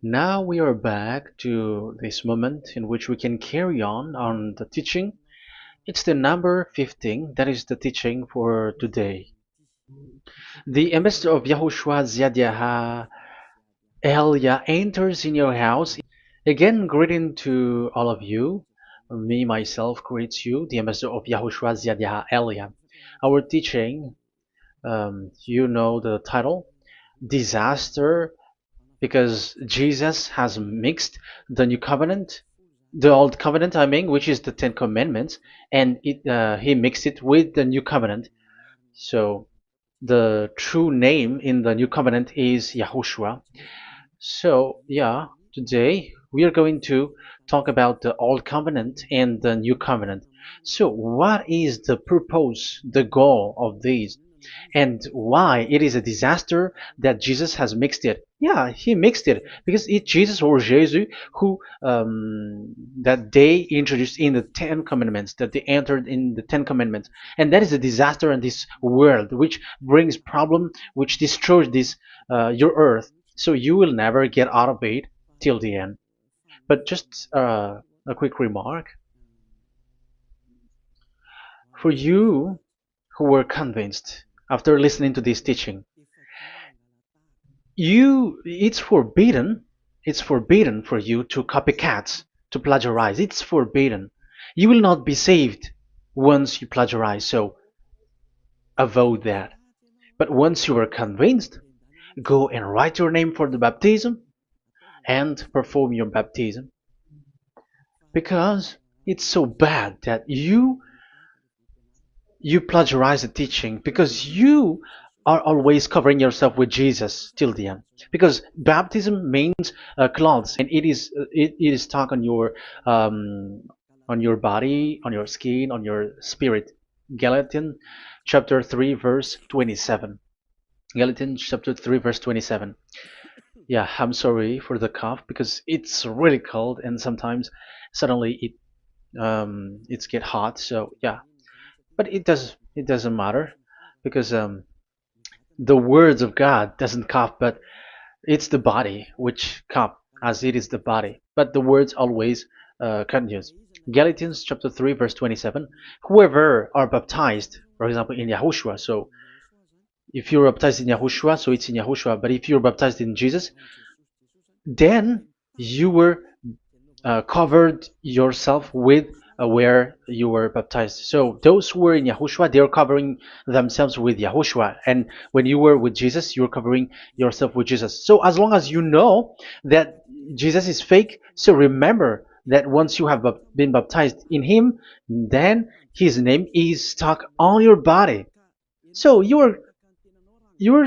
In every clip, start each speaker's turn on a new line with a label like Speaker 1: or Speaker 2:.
Speaker 1: Now we are back to this moment in which we can carry on the teaching. It's the number 15, that is the teaching for today. The ambassador of Yahushua Ziadiaha Elia enters in your house. Again, greeting to all of you. Me, myself, greets you, the ambassador of Yahushua Ziadiaha Elia. Our teaching, you know the title, Disaster, because Jesus has mixed the new covenant, the old covenant, I mean, which is the Ten Commandments, and he mixed it with the new covenant. So the true name in the new covenant is Yahushua. So yeah, today we are going to talk about the old covenant and the new covenant. So what is the purpose, the goal of these? And why it is a disaster that Jesus has mixed it. Yeah, he mixed it because it's Jesus or Jesus who that they introduced in the Ten Commandments, that they entered in the Ten Commandments, and that is a disaster in this world, which brings problem, which destroys this your earth. So you will never get out of it till the end. But just a quick remark for you who were convinced after listening to this teaching. It's forbidden for you to copycat, to plagiarize. It's forbidden. You will not be saved once you plagiarize, so avoid that. But once you are convinced, go and write your name for the baptism and perform your baptism, because it's so bad that you plagiarize the teaching, because you are always covering yourself with Jesus till the end. Because baptism means clothes, and it is stuck on your body, on your skin, on your spirit. Galatians chapter 3 verse 27. Galatians chapter 3 verse 27. Yeah, I'm sorry for the cough because it's really cold and sometimes suddenly it's get hot. So yeah, but it doesn't matter because the words of God doesn't cough, but it's the body which cough, as it is the body. But the words always continues. Galatians chapter 3 verse 27. Whoever are baptized, for example, in Yahushua. So if you're baptized in Yahushua, so it's in Yahushua. But if you're baptized in Jesus, then you were covered yourself with where you were baptized. So those who were in Yahushua, they are covering themselves with Yahushua. And when you were with Jesus, you're covering yourself with Jesus. So as long as you know that Jesus is fake, so remember that once you have been baptized in him, then his name is stuck on your body. So you're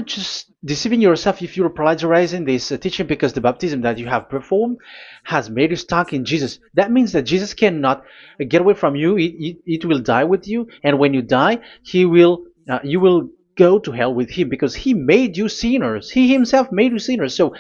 Speaker 1: just deceiving yourself if you're plagiarizing this teaching, because the baptism that you have performed has made you stuck in Jesus. That means that Jesus cannot get away from you. It will die with you, and when you die, you will go to hell with him, because he made you sinners. He himself made you sinners. So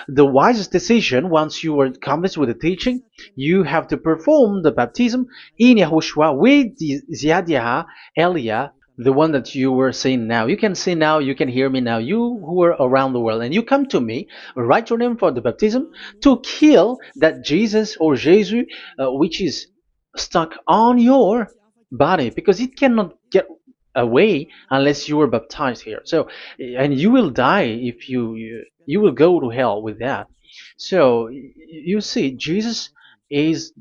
Speaker 1: the wisest decision, once you are convinced with the teaching, you have to perform the baptism in Yahushua with the Ziadiah Elia, the one that you were saying now. You can see now, you can hear me now, you who are around the world, and you come to me, write your name for the baptism to kill that Jesus or Jesus, which is stuck on your body, because it cannot get away unless you are baptized here. So, and you will die if you will go to hell with that. So, you see, Jesus is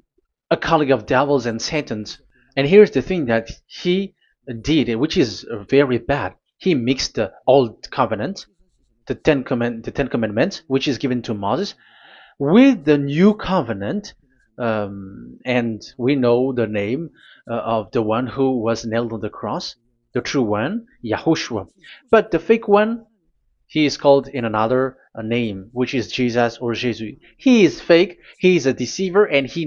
Speaker 1: a colleague of devils and Satans. And here's the thing that he did, which is very bad. He mixed the old covenant, the Ten Commandments, which is given to Moses, with the new covenant, and we know the name of the one who was nailed on the cross, the true one, Yahushua. But the fake one, he is called in another name, which is Jesus or Jesus. He is fake. He is a deceiver, and he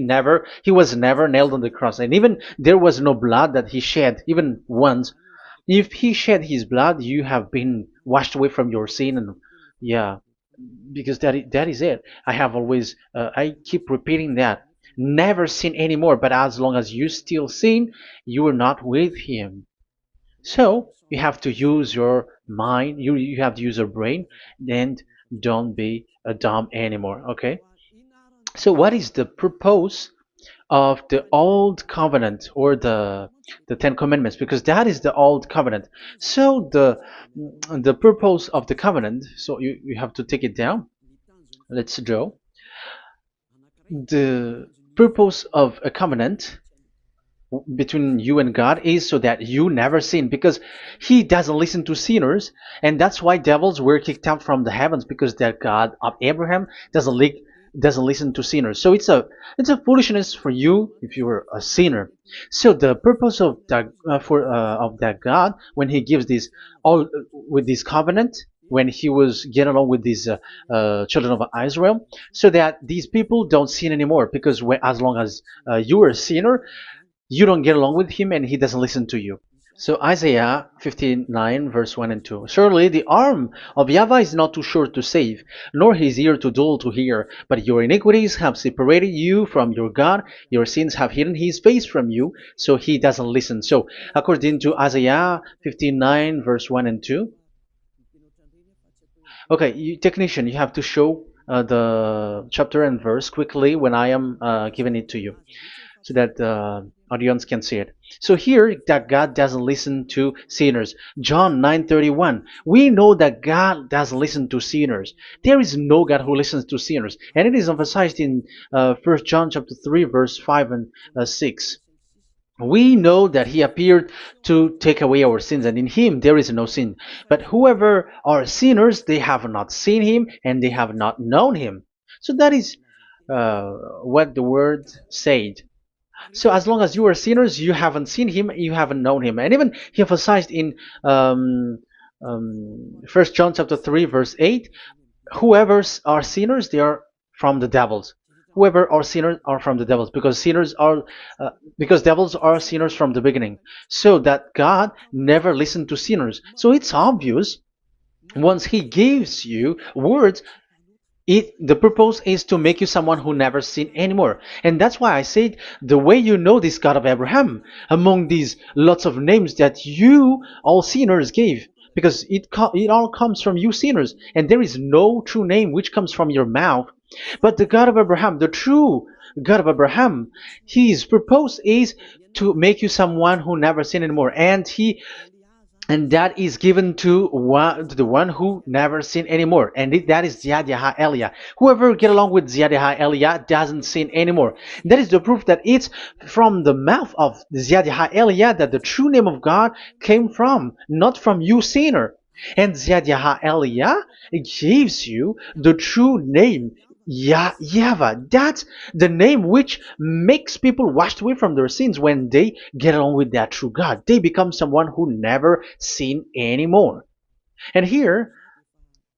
Speaker 1: was never nailed on the cross. And even there was no blood that he shed, even once. If he shed his blood, you have been washed away from your sin, and yeah, because that is it. I have always, I keep repeating that. Never sin anymore. But as long as you still sin, you are not with him. So you have to use your mind, you have to use your brain, and don't be dumb anymore. Okay, so what is the purpose of the old covenant, or the Ten Commandments? Because that is the old covenant. So the purpose of the covenant, so you have to take it down. Let's draw the purpose of a covenant between you and God is so that you never sin, because he doesn't listen to sinners. And that's why devils were kicked out from the heavens, because that God of Abraham doesn't listen to sinners. So it's a foolishness for you if you were a sinner. So the purpose of that of that God, when he gives this all with this covenant, when he was getting along with these children of Israel, so that these people don't sin anymore, because as long as you are a sinner, you don't get along with him and he doesn't listen to you. So Isaiah 59 verse 1 and 2. Surely the arm of YAHVAH is not too short to save, nor his ear too dull to hear. But your iniquities have separated you from your God. Your sins have hidden his face from you, so he doesn't listen. So according to Isaiah 59 verse 1 and 2. Okay, technician, you have to show the chapter and verse quickly when I am giving it to you, so that the audience can see it. So here, that God doesn't listen to sinners. John 9:31. We know that God doesn't listen to sinners. There is no God who listens to sinners, and it is emphasized in 1 John chapter 3 verse 5 and 6. We know that he appeared to take away our sins, and in him there is no sin. But whoever are sinners, they have not seen him, and they have not known him. So that is what the word said. So as long as you are sinners, you haven't seen him, you haven't known him. And even he emphasized in 1 John chapter 3 verse 8, whoever are sinners, they are from the devils. Whoever are sinners are from the devils, because because devils are sinners from the beginning. So that God never listened to sinners. So it's obvious, once he gives you words, the purpose is to make you someone who never sinned anymore. And that's why I said, the way you know this God of Abraham among these lots of names that you all sinners gave, because it all comes from you sinners, and there is no true name which comes from your mouth. But the God of Abraham, the true God of Abraham, his purpose is to make you someone who never sinned anymore, and that is given to the one who never sin anymore, and that is Ziad Elia. Whoever get along with Ziad Elia doesn't sin anymore. That is the proof that it's from the mouth of Ziad Elia that the true name of God came from, not from you sinner. And Ziad Elia gives you the true name, YAHVAH. That's the name which makes people washed away from their sins. When they get along with that true God, they become someone who never sin anymore. And here,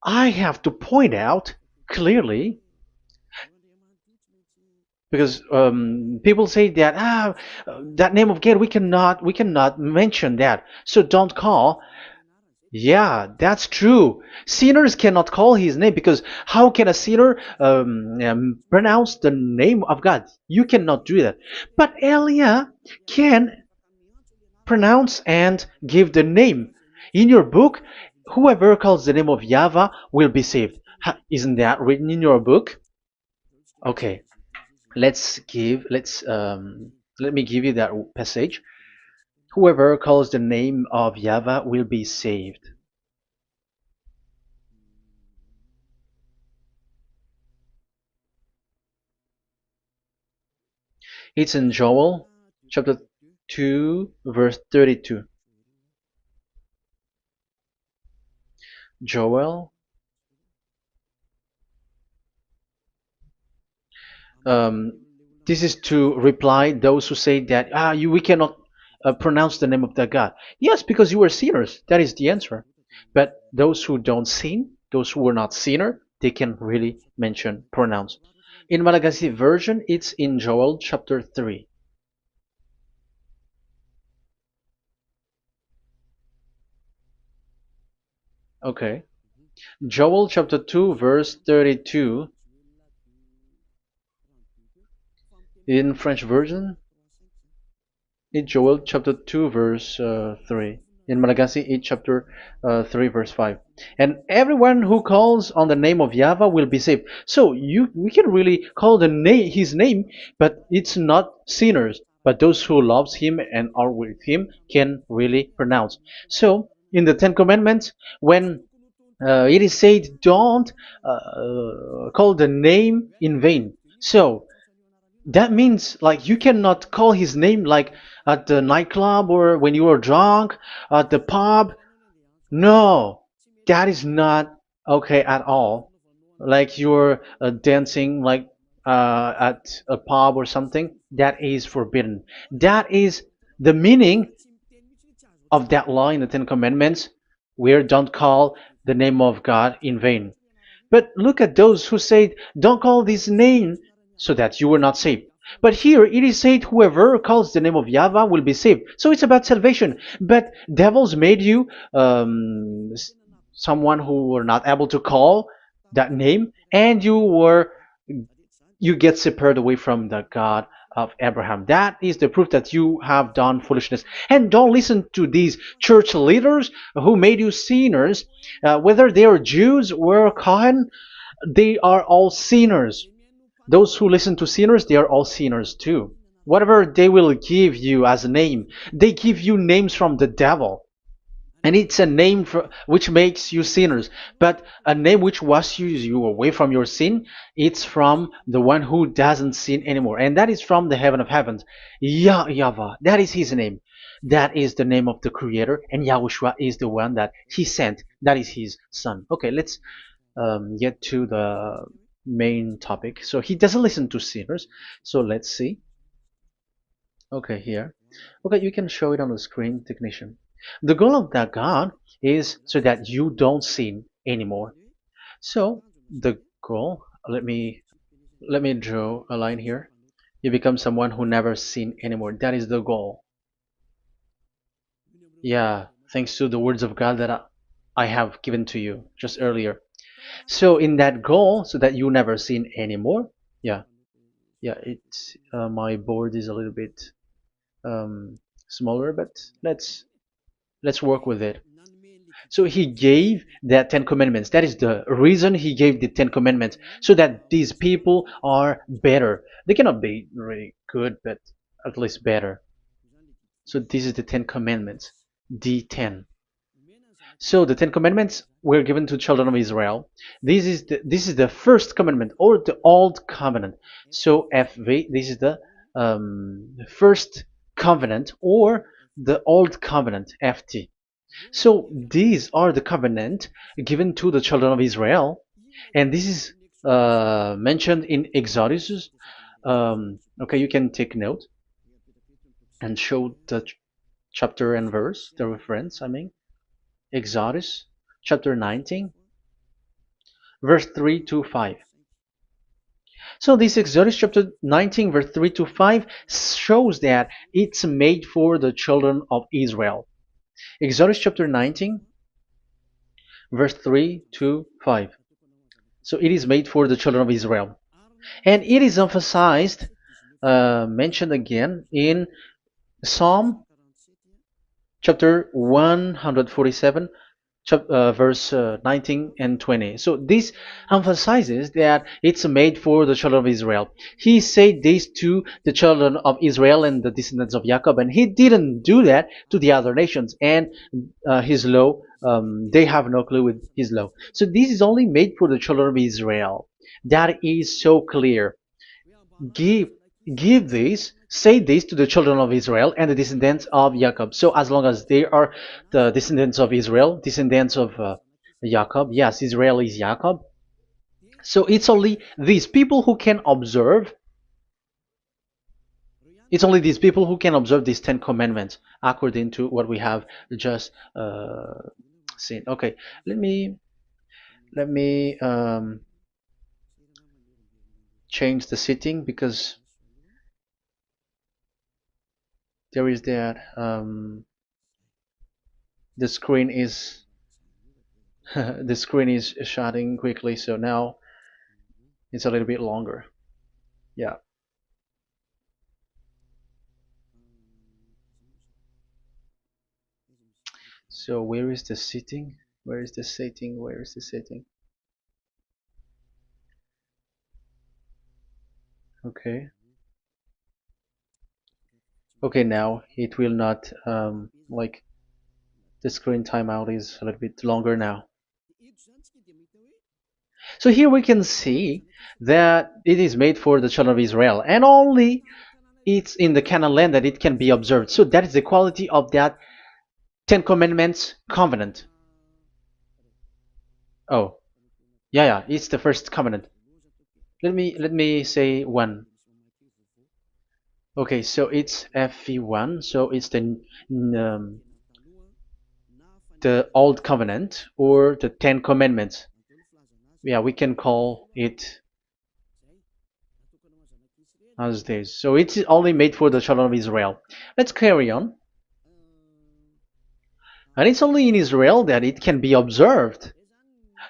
Speaker 1: I have to point out clearly, because people say that that name of God, we cannot mention that, so don't call. Yeah, that's true. Sinners cannot call his name, because how can a sinner pronounce the name of God? You cannot do that. But Elia can pronounce and give the name. In your book, whoever calls the name of YAHVAH will be saved. Isn't that written in your book? Okay, let me give you that passage. Whoever calls the name of YAHVAH will be saved. It's in Joel chapter 2 verse 32. Joel, um, this is to reply those who say that we cannot pronounce the name of that God. Yes, because you are sinners. That is the answer. But those who don't sin, those who are not sinner, they can really pronounce. In Malagasy version, it's in Joel chapter 3. Okay. Joel chapter 2 verse 32 in French version. In Joel chapter 2 verse 3. in Malagasy 8 chapter 3 verse 5. And everyone who calls on the name of Yahweh will be saved. So we can really call the name his name, but it's not sinners, but those who loves him and are with him can really pronounce. So in the Ten Commandments, when it is said, don't call the name in vain. So that means like you cannot call his name like at the nightclub or when you are drunk at the pub. No, that is not okay at all. Like you're dancing like at a pub or something, that is forbidden. That is the meaning of that law in the Ten Commandments, where don't call the name of God in vain. But look at those who said, don't call this name so that you were not saved. But here it is said, whoever calls the name of Yahweh will be saved. So it's about salvation. But devils made you someone who were not able to call that name, and you get separated away from the God of Abraham. That is the proof that you have done foolishness. And don't listen to these church leaders who made you sinners, whether they are Jews or Kohen, they are all sinners. Those who listen to sinners, they are all sinners too. Whatever they will give you as a name, they give you names from the devil. And it's a name which makes you sinners. But a name which washes you away from your sin, it's from the one who doesn't sin anymore. And that is from the heaven of heavens. Yahvah, that is his name. That is the name of the Creator. And Yahushua is the one that he sent. That is his son. Okay, let's get to the main topic. So he doesn't listen to sinners. So let's see. Okay, here. Okay, you can show it on the screen, technician. The goal of that God is so that you don't sin anymore. So the goal, let me draw a line here. You become someone who never sin anymore. That is the goal. Yeah, thanks to the words of God that I have given to you just earlier. So in that goal, so that you never sin anymore. Yeah, yeah. It's my board is a little bit smaller, but let's work with it. So he gave the Ten Commandments. That is the reason he gave the Ten Commandments, so that these people are better. They cannot be really good, but at least better. So this is the Ten Commandments, the 10. So the Ten Commandments were given to children of Israel. This is the first commandment or the old covenant. So FV, this is the first covenant or the old covenant FT. So these are the covenant given to the children of Israel, and this is mentioned in Exodus. Okay, you can take note and show the chapter and verse, the reference. I mean, Exodus chapter 19, verse 3 to 5. So this Exodus chapter 19, verse 3 to 5 shows that it's made for the children of Israel. Exodus chapter 19, verse 3 to 5. So it is made for the children of Israel. And it is emphasized, mentioned again in Psalm chapter 147, verse 19 and 20. So this emphasizes that it's made for the children of Israel. He said this to the children of Israel and the descendants of Jacob, and he didn't do that to the other nations. And his law, they have no clue with his law. So this is only made for the children of Israel. That is so clear. Give give this, say this to the children of Israel and the descendants of Jacob. So as long as they are the descendants of Israel, descendants of Jacob, yes, Israel is Jacob. So it's only these people who can observe. It's only these people who can observe these 10 commandments according to what we have just seen. Okay, let me change the setting because there is that the screen is the screen is shutting quickly, so now it's a little bit longer. Yeah. So where is the sitting? Where is the sitting? Where is the sitting? Okay. Okay, now it will not like the screen timeout is a little bit longer now. So here we can see that it is made for the children of Israel, and only it's in the Canaan land that it can be observed. So that is the quality of that Ten Commandments covenant. Oh, yeah, it's the first covenant. Let me say one. Okay, so it's FV1, so it's the old covenant or the Ten Commandments. Yeah, we can call it as this. So it's only made for the children of Israel. Let's carry on. And it's only in Israel that it can be observed.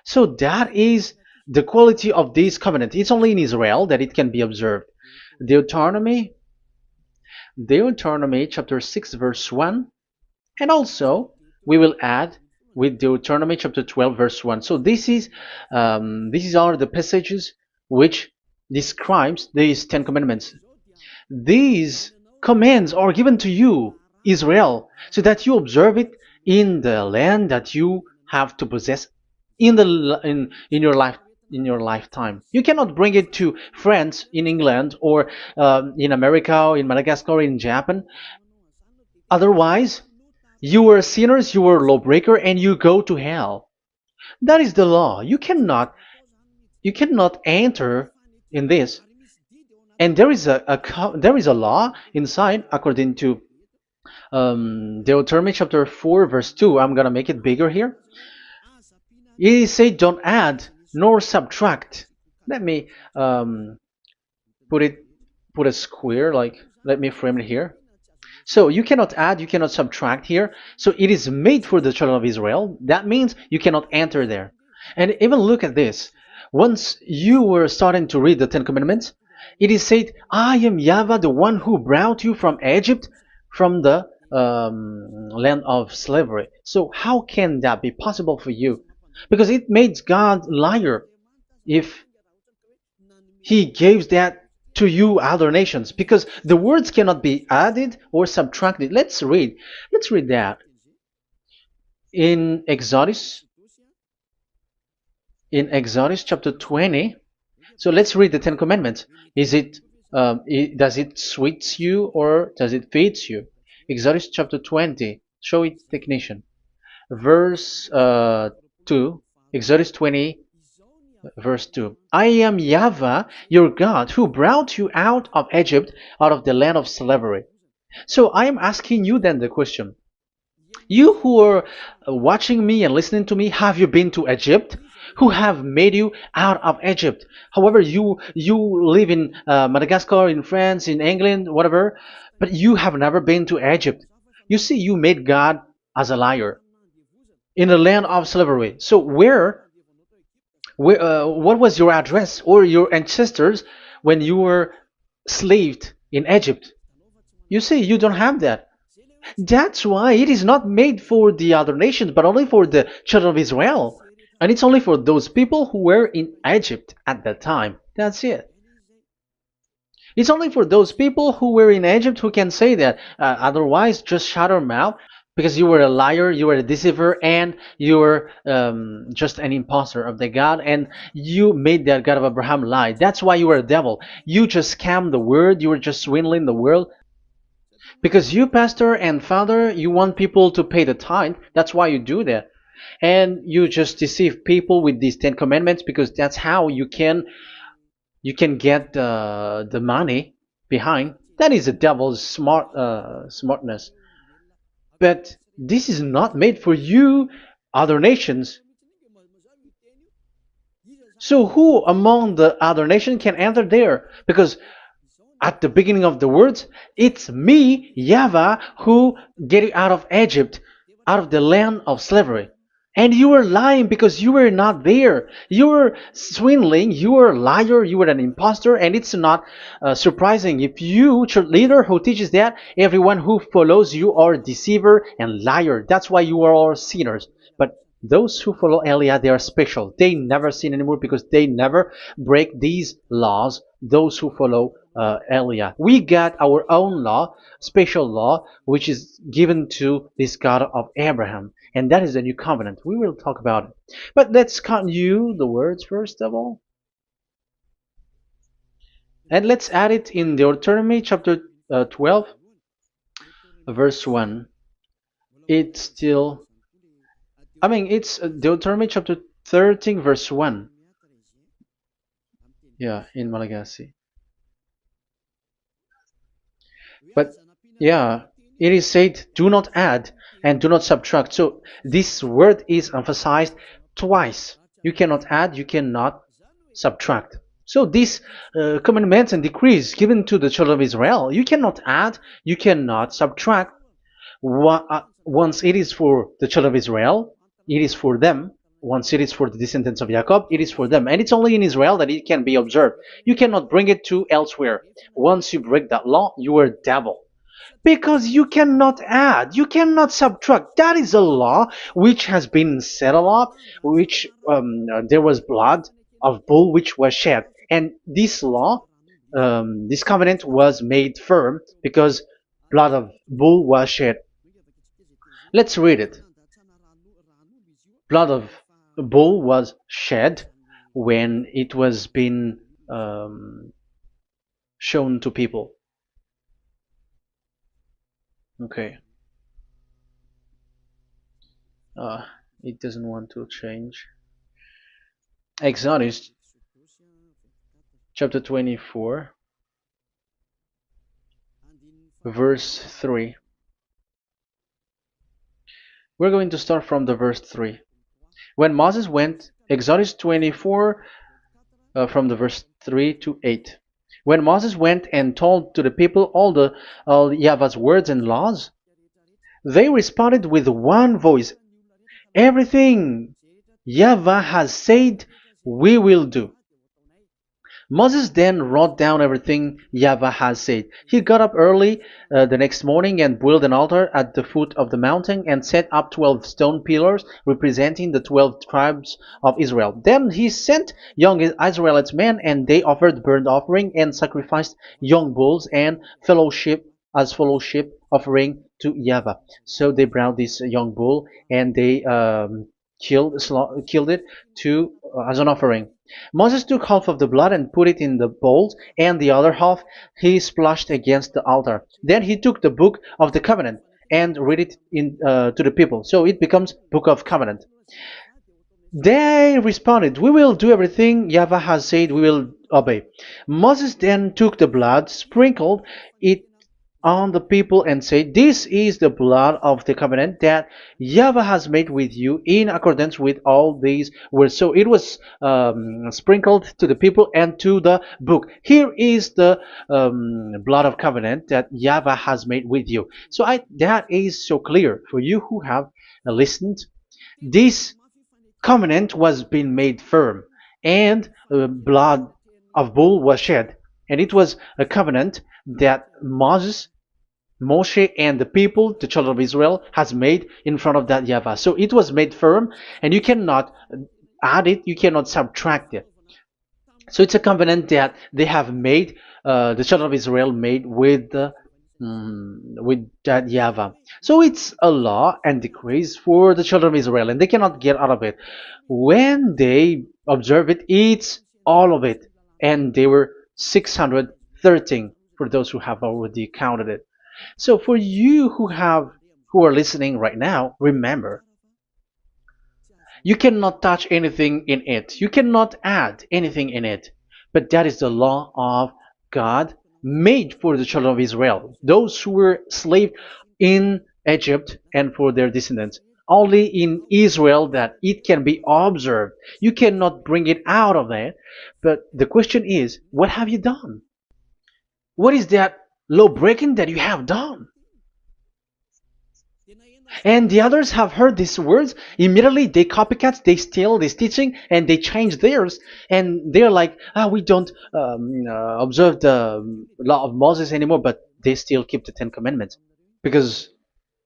Speaker 1: So that is the quality of this covenant. It's only in Israel that it can be observed. Deuteronomy chapter 6 verse 1, and also we will add with Deuteronomy chapter 12 verse 1. So these are the passages which describes these Ten Commandments. These commands are given to you, Israel, so that you observe it in the land that you have to possess in your lifetime. You cannot bring it to France, in England, or in America, or in Madagascar, or in Japan. Otherwise, you are sinners, you are lawbreaker, and you go to hell. That is the law. You cannot enter in this. And there is a law inside, according to Deuteronomy chapter 4 verse 2. I'm gonna make it bigger here. It says don't add nor subtract. Let me put a square, like, let me frame it here. So you cannot add, you cannot subtract here. So it is made for the children of Israel. That means you cannot enter there. And even look at this. Once you were starting to read the Ten Commandments, it is said, I am YAHVAH, the one who brought you from Egypt, from the land of slavery. So how can that be possible for you? Because it makes God liar if he gives that to you other nations, because the words cannot be added or subtracted. Let's read that in Exodus chapter 20. So let's read the Ten Commandments. Does it sweets you or does it feeds you? Exodus chapter 20. Show it, technician. Verse 2. Exodus 20 verse 2. I am YAHVAH, your God, who brought you out of Egypt, out of the land of slavery. So I am asking you then the question. You who are watching me and listening to me, have you been to Egypt? Who have made you out of Egypt? However, you live in Madagascar, in France, in England, whatever, but you have never been to Egypt. You see, you made God as a liar in the land of slavery. So what was your address or your ancestors when you were slaved in Egypt? You see, you don't have that. That's why it is not made for the other nations, but only for the children of Israel. And it's only for those people who were in Egypt at that time. That's it. It's only for those people who were in Egypt who can say that. Otherwise, just shut your mouth, because you were a liar, you were a deceiver, and you were just an imposter of the God, and you made that God of Abraham lie. That's why you were a devil. You just scammed the word, you were just swindling the world. Because you, pastor and father, you want people to pay the tithe. That's why you do that. And you just deceive people with these 10 commandments, because that's how you can get the money behind. That is the devil's smartness. But this is not made for you, other nations. So who among the other nations can enter there? Because at the beginning of the words, it's me, YAHVAH, who get you out of Egypt, out of the land of slavery. And you were lying because you were not there. You were swindling. You were a liar. You were an impostor. And it's not surprising if you, church leader who teaches that, everyone who follows you are a deceiver and liar. That's why you are all sinners. But those who follow Elia, they are special. They never sin anymore because they never break these laws. Those who follow Elia. We got our own law, special law, which is given to this God of Abraham. And that is the new covenant. We will talk about it. But let's continue the words first of all. And let's add it in Deuteronomy chapter 12, verse 1. It's still, it's Deuteronomy chapter 13, verse 1. Yeah, in Malagasy. But yeah, it is said, do not add and do not subtract. So this word is emphasized twice. You cannot add, you cannot subtract. So these commandments and decrees given to the children of Israel, you cannot add, you cannot subtract. Once it is for the children of Israel, it is for them. Once it is for the descendants of Jacob, it is for them. And it's only in Israel that it can be observed. You cannot bring it to elsewhere. Once you break that law, you are devil. Because you cannot add, you cannot subtract. That is a law which has been settled up, which there was blood of bull which was shed. And this law, this covenant was made firm because blood of bull was shed. Let's read it. Blood of bull was shed when it was been shown to people. Okay. It doesn't want to change. Exodus chapter 24, verse 3. We're going to start from the verse 3. When Moses went, Exodus 24, from the verse 3 to 8. When Moses went and told to the people all YAHVAH's words and laws, they responded with one voice, everything YAHVAH has said, we will do. Moses then wrote down everything YAHVAH has said. He got up early the next morning and built an altar at the foot of the mountain and set up 12 stone pillars representing the 12 tribes of Israel. Then he sent young Israelite men, and they offered burnt offering and sacrificed young bulls and fellowship offering to YAHVAH. So they brought this young bull and they killed it as an offering. Moses took half of the blood and put it in the bowls, and the other half he splashed against the altar. Then he took the book of the covenant and read it to the people. So it becomes book of covenant. They responded, we will do everything YAHVAH has said, we will obey. Moses then took the blood, sprinkled it on the people and said, this is the blood of the covenant that YAHVAH has made with you in accordance with all these words. So it was sprinkled to the people and to the book. Here is the blood of covenant that YAHVAH has made with you. So that is so clear for you who have listened. This covenant was being made firm, and blood of bull was shed, and it was a covenant that Moshe and the people, the children of Israel, has made in front of that YAHVAH. So it was made firm, and you cannot add it, you cannot subtract it. So it's a covenant that they have made, the children of Israel made with that YAHVAH. So it's a law and decrees for the children of Israel, and they cannot get out of it. When they observe it, it's all of it, and they were 613 for those who have already counted it. So for you who are listening right now, remember, you cannot touch anything in it. You cannot add anything in it. But that is the law of God made for the children of Israel, those who were slaves in Egypt and for their descendants. Only in Israel that it can be observed. You cannot bring it out of it. But the question is, what have you done? What is that law breaking that you have done? And the others have heard these words. Immediately, they copycats, they steal this teaching, and they change theirs. And they're like, we don't observe the law of Moses anymore, but they still keep the Ten Commandments because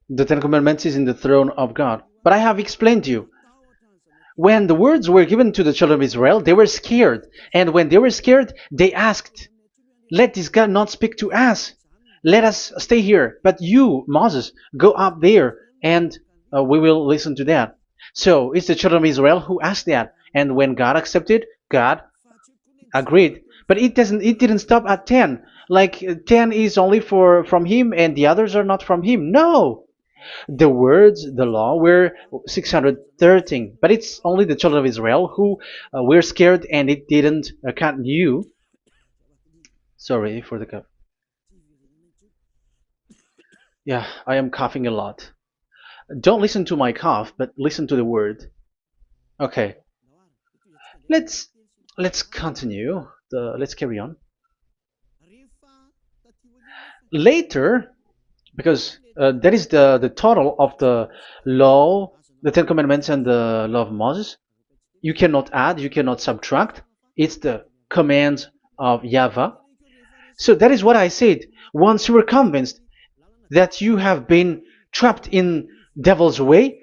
Speaker 1: the Ten Commandments is in the throne of God. But I have explained to you, when the words were given to the children of Israel, they were scared. And when they were scared, they asked, let this God not speak to us. Let us stay here. But you, Moses, go up there and we will listen to that. So it's the children of Israel who asked that. And when God accepted, God agreed. But it didn't stop at 10. Like 10 is only for from him and the others are not from him. No. The words, the law were 613. But it's only the children of Israel who were scared and it didn't knew. Sorry for the cough. Yeah, I am coughing a lot. Don't listen to my cough, but listen to the word. Okay, let's let's continue. Let's carry on. Later, because that is the total of the law, the Ten Commandments, and the law of Moses. You cannot add, you cannot subtract. It's the commands of YAHVAH. So that is what I said. Once you were convinced that you have been trapped in devil's way,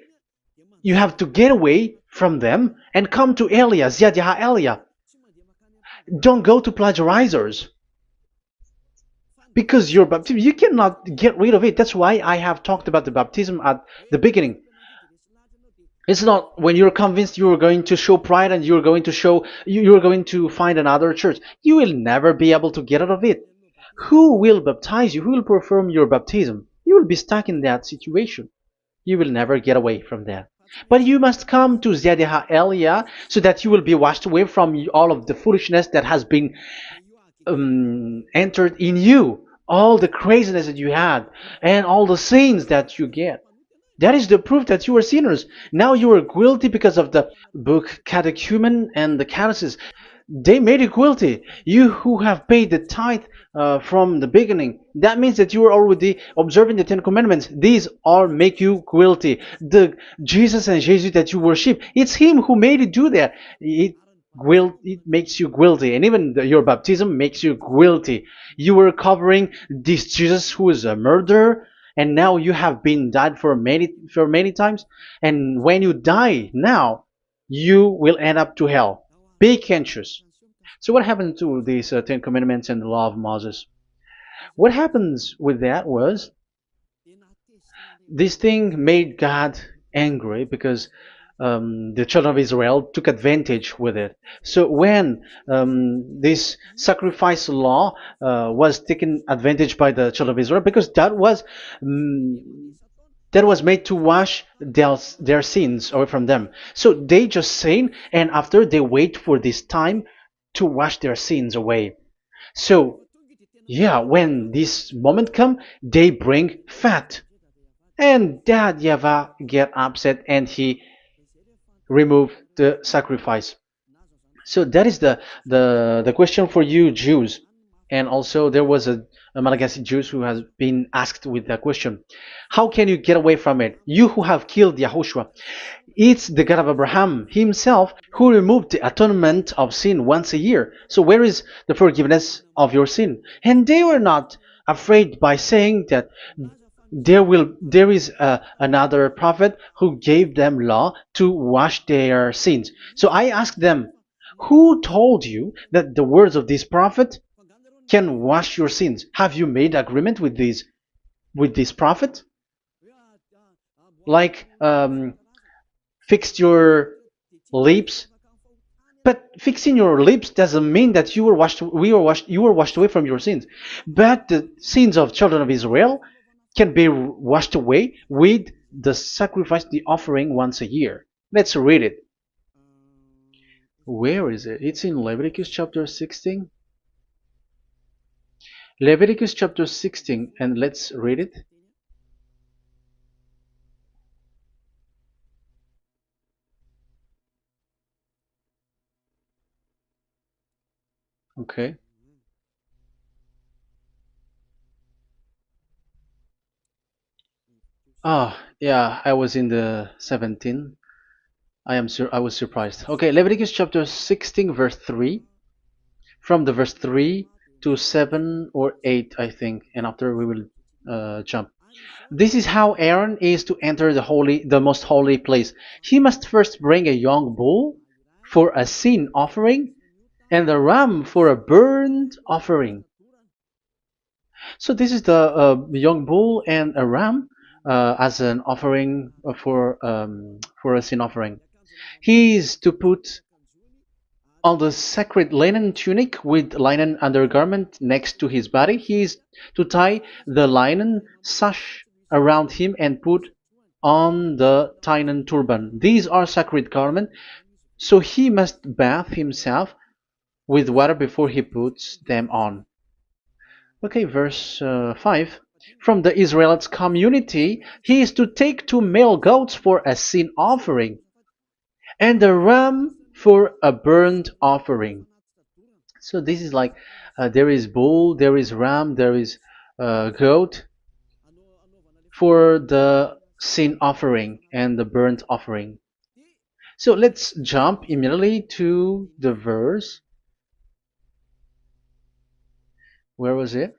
Speaker 1: you have to get away from them and come to Elia, Ziadiha Elia. Don't go to plagiarizers. Because your baptism, you cannot get rid of it. That's why I have talked about the baptism at the beginning. It's not when you're convinced you're going to show pride and you're going to show you're going to find another church. You will never be able to get out of it. Who will baptize you? Who will perform your baptism? You will be stuck in that situation. You will never get away from that. But you must come to Ziadiha Elia so that you will be washed away from all of the foolishness that has been entered in you, all the craziness that you had, and all the sins that you get. That is the proof that you are sinners. Now you are guilty because of the book catechumen and the catechism. They made you guilty. You who have paid the tithe from the beginning, that means that you are already observing the Ten Commandments. These all make you guilty. The Jesus and Jesus that you worship, it's Him who made you do that. It makes you guilty, and even your baptism makes you guilty. You were covering this Jesus who is a murderer, and now you have been died for many times. And when you die now, you will end up to hell. Be conscious. So what happened to these Ten Commandments and the law of Moses? What happens with that was this thing made God angry because the children of Israel took advantage with it. So when this sacrifice law was taken advantage by the children of Israel, because that was made to wash their sins away from them. So they just sin, and after they wait for this time to wash their sins away. So yeah, when this moment come, they bring fat. And Dad Yava get upset and he remove the sacrifice. So that is the question for you Jews. And also there was a Malagasy Jews who has been asked with that question. How can you get away from it? You who have killed YAHOSHUAH. It's the God of Abraham himself who removed the atonement of sin once a year. So where is the forgiveness of your sin? And they were not afraid by saying that there is another prophet who gave them law to wash their sins. So I asked them, who told you that the words of this prophet can wash your sins? Have you made agreement with this prophet? Like fix your lips. But fixing your lips doesn't mean that you were washed away from your sins. But the sins of children of Israel can be washed away with the sacrifice, the offering once a year. Let's read it. Where is it? It's in Leviticus chapter 16. Leviticus chapter 16, and let's read it. Okay. Ah, yeah, I was in the 17. I was surprised. Okay, Leviticus chapter 16 verse 3, from the verse 3 to 7 or 8, I think, and after we will jump. This is how Aaron is to enter the most holy place. He must first bring a young bull for a sin offering and a ram for a burnt offering. So this is the young bull and a ram as an offering for a sin offering. He is to put on the sacred linen tunic with linen undergarment next to his body. He is to tie the linen sash around him and put on the linen turban. These are sacred garments, so he must bathe himself with water before he puts them on. Okay, verse 5. From the Israelites community, he is to take two male goats for a sin offering and a ram for a burnt offering. So this is like there is bull, there is ram, there is goat for the sin offering and the burnt offering. So let's jump immediately to the verse. Where was it?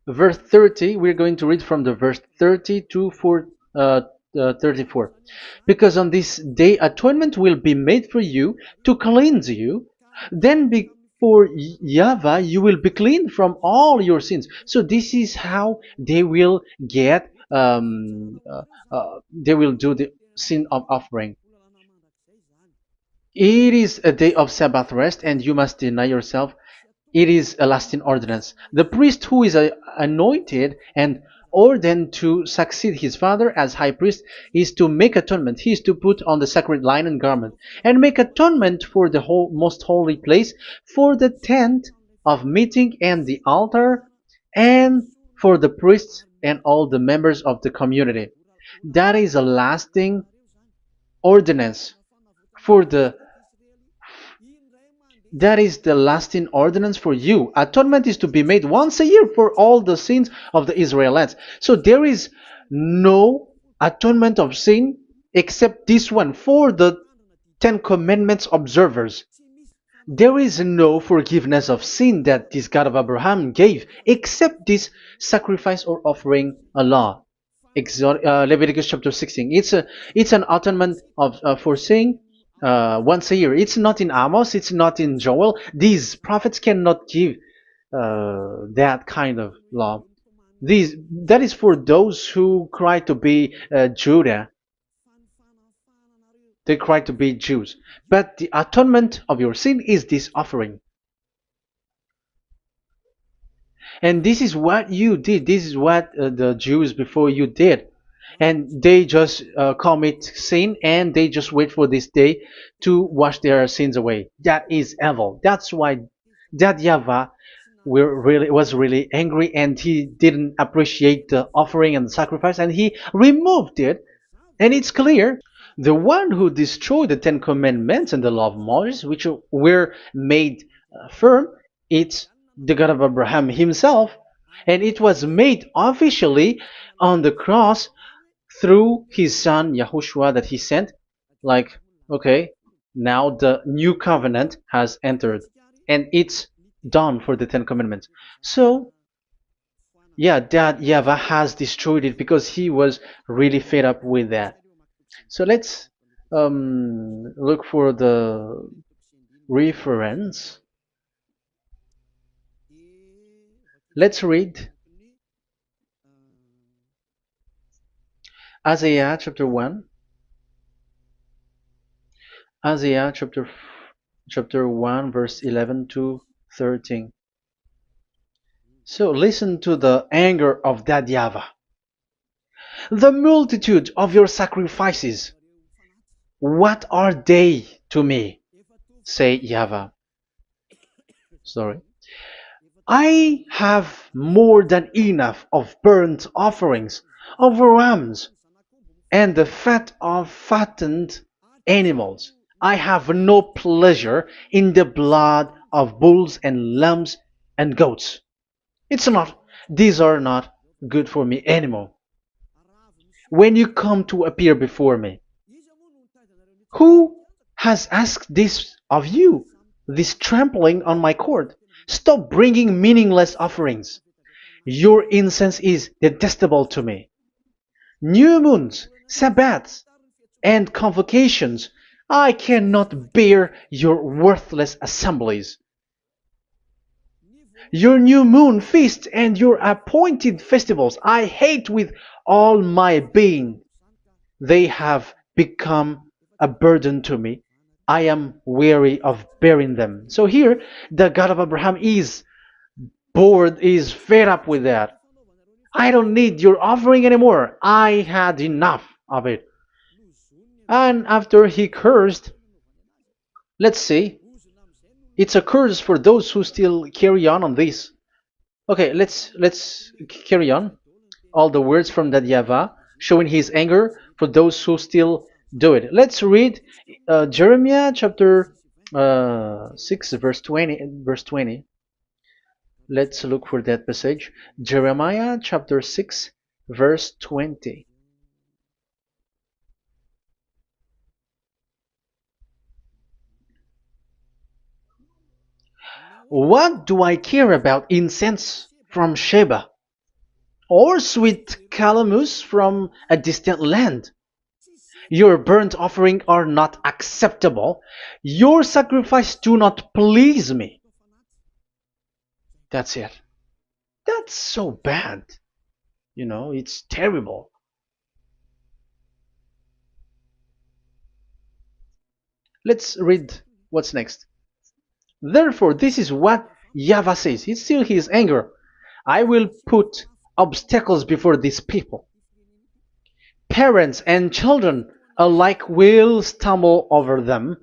Speaker 1: Verse 30. We're going to read from the verse 30 to 34. Because on this day atonement will be made for you to cleanse you. Then before YAHVAH you will be clean from all your sins. So this is how they will get they will do the sin of offering. It is a day of Sabbath rest, and you must deny yourself. It is a lasting ordinance. The priest who is anointed and ordained to succeed his father as high priest is to make atonement. He is to put on the sacred linen garment and make atonement for the whole most holy place, for the tent of meeting and the altar, and for the priests and all the members of the community. That is a lasting ordinance for the that is the lasting ordinance for you. Atonement is to be made once a year for all the sins of the Israelites. So there is no atonement of sin except this one for the Ten Commandments observers. There is no forgiveness of sin that this God of Abraham gave except this sacrifice or offering a law. Leviticus chapter 16. It's an atonement of for sin once a year. It's not in Amos. It's not in Joel. These prophets cannot give that kind of law. These that is for those who cry to be Judah. They cry to be Jews. But the atonement of your sin is this offering. And this is what you did. This is what the Jews before you did. And they just commit sin and they just wait for this day to wash their sins away. That is evil. That's why that YAHVAH was really angry, and he didn't appreciate the offering and the sacrifice, and he removed it. And it's clear the one who destroyed the Ten Commandments and the law of Moses, which were made firm, it's the God of Abraham himself. And it was made officially on the cross through his son YAHOSHUAH that he sent. Like, okay, now the new covenant has entered, and it's done for the Ten Commandments. So yeah, that YAHVAH has destroyed it because he was really fed up with that. So let's look for the reference. Let's read Isaiah chapter 1. Isaiah chapter 1 verse 11 to 13. So listen to the anger of that YAHVAH. The multitude of your sacrifices, what are they to me? Say YAHVAH. Sorry. I have more than enough of burnt offerings, of rams, and the fat of fattened animals. I have no pleasure in the blood of bulls and lambs and goats. These are not good for me anymore. When you come to appear before me, who has asked this of you? This trampling on my court. Stop bringing meaningless offerings. Your incense is detestable to me. New moons, Sabbaths, and convocations. I cannot bear your worthless assemblies. Your new moon feast and your appointed festivals I hate with all my being. They have become a burden to me. I am weary of bearing them. So here, the God of Abraham is bored, is fed up with that. I don't need your offering anymore. I had enough of it. And after he cursed, let's see, it's a curse for those who still carry on this. Okay, let's carry on. All the words from that YAHVAH showing his anger for those who still do it. Let's read Jeremiah chapter 6 verse 20 verse 20. Let's look for that passage. Jeremiah chapter 6 verse 20. What do I care about incense from Sheba, or sweet calamus from a distant land? Your burnt offering are not acceptable. Your sacrifice do not please me. That's it. That's so bad. It's terrible. Let's read what's next. Therefore, this is what YAHVAH says. It's still his anger. I will put obstacles before these people. Parents and children alike will stumble over them.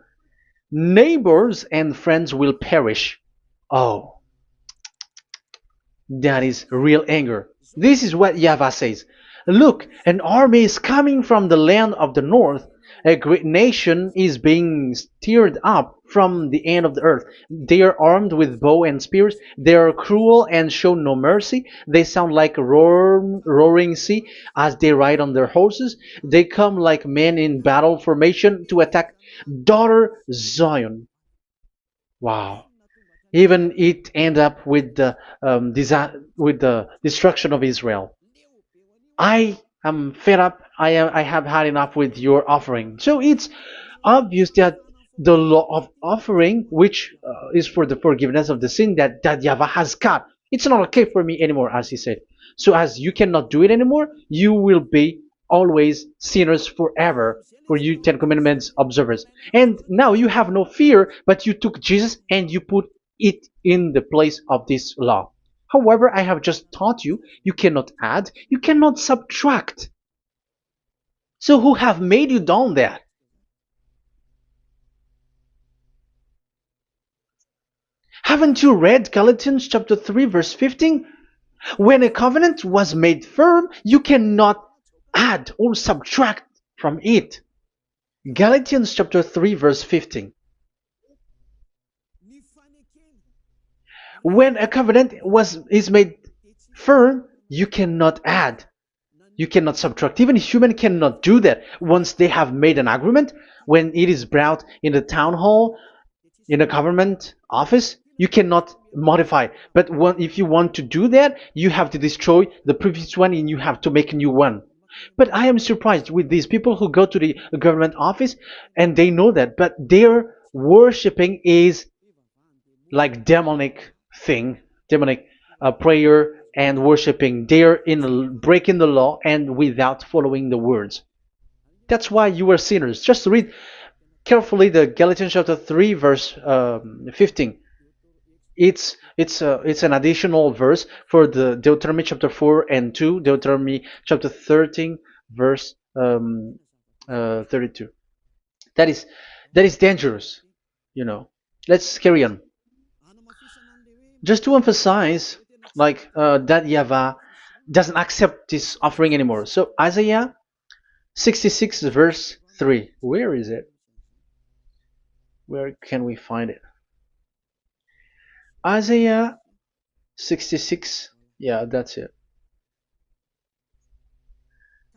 Speaker 1: Neighbors and friends will perish. Oh, that is real anger. This is what YAHVAH says. Look, an army is coming from the land of the north. A great nation is being stirred up from the end of the earth. They are armed with bow and spears. They are cruel and show no mercy. They sound like a roaring sea as they ride on their horses. They come like men in battle formation to attack daughter Zion. Wow. Even it end up with the with the destruction of Israel. I am fed up. I have had enough with your offering. So it's obvious that the law of offering, which is for the forgiveness of the sin that YAHVAH has got, it's not okay for me anymore, as he said. So as you cannot do it anymore, you will be always sinners forever for you Ten Commandments observers. And now you have no fear, but you took Jesus and you put it in the place of this law. However, I have just taught you, you cannot add, you cannot subtract. So who have made you done that? Haven't you read Galatians chapter 3 verse 15? When a covenant was made firm, you cannot add or subtract from it. Galatians chapter 3 verse 15. When a covenant is made firm, you cannot add. You cannot subtract. Even human cannot do that. Once they have made an agreement, when it is brought in the town hall, in a government office, you cannot modify. But if you want to do that, you have to destroy the previous one and you have to make a new one. But I am surprised with these people who go to the government office and they know that, but their worshipping is like demonic thing, demonic prayer and worshipping. They're in breaking the law and without following the words. That's why you are sinners. Just read carefully the Galatians chapter 3 verse 15. It's an additional verse for the Deuteronomy chapter 4 and 2, Deuteronomy chapter 13 verse 32. That is dangerous, you know. Let's carry on. Just to emphasize, like that YAHVAH doesn't accept this offering anymore. So Isaiah 66 verse 3. Where is it? Where can we find it? Isaiah 66. Yeah, that's it.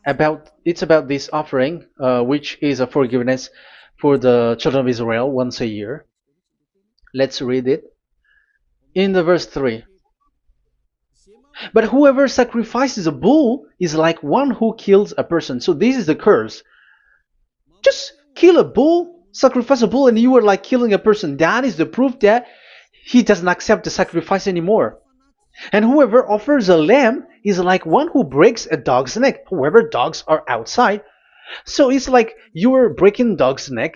Speaker 1: About this offering, which is a forgiveness for the children of Israel once a year. Let's read it in the verse 3. But whoever sacrifices a bull is like one who kills a person. So this is the curse. Just kill a bull, sacrifice a bull, and you are like killing a person. That is the proof that he doesn't accept the sacrifice anymore. And whoever offers a lamb is like one who breaks a dog's neck. However, dogs are outside. So it's like you are breaking dog's neck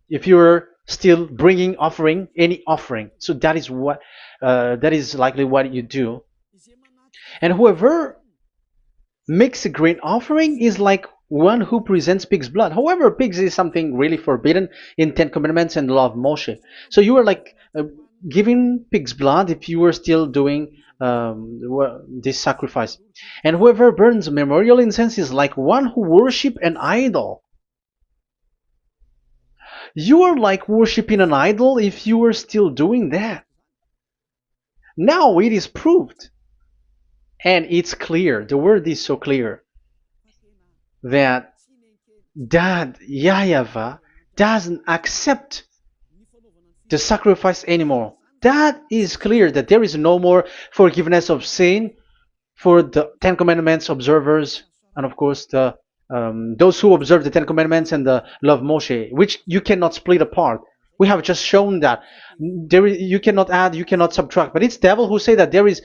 Speaker 1: if you're still bringing offering any offering. So that is likely what you do. And whoever makes a grain offering is like one who presents pig's blood. However, pigs is something really forbidden in Ten Commandments and the law of Moshe. So you are like giving pig's blood if you were still doing this sacrifice. And whoever burns memorial incense is like one who worship an idol. You are like worshiping an idol if you are still doing that. Now it is proved, and it's clear. The word is so clear that YAHVAH doesn't accept the sacrifice anymore. That is clear that there is no more forgiveness of sin for the Ten Commandments observers, and of course those who observe the Ten Commandments and the law of Moshe, which you cannot split apart. We have just shown that you cannot add, you cannot subtract. But it's devil who say that there is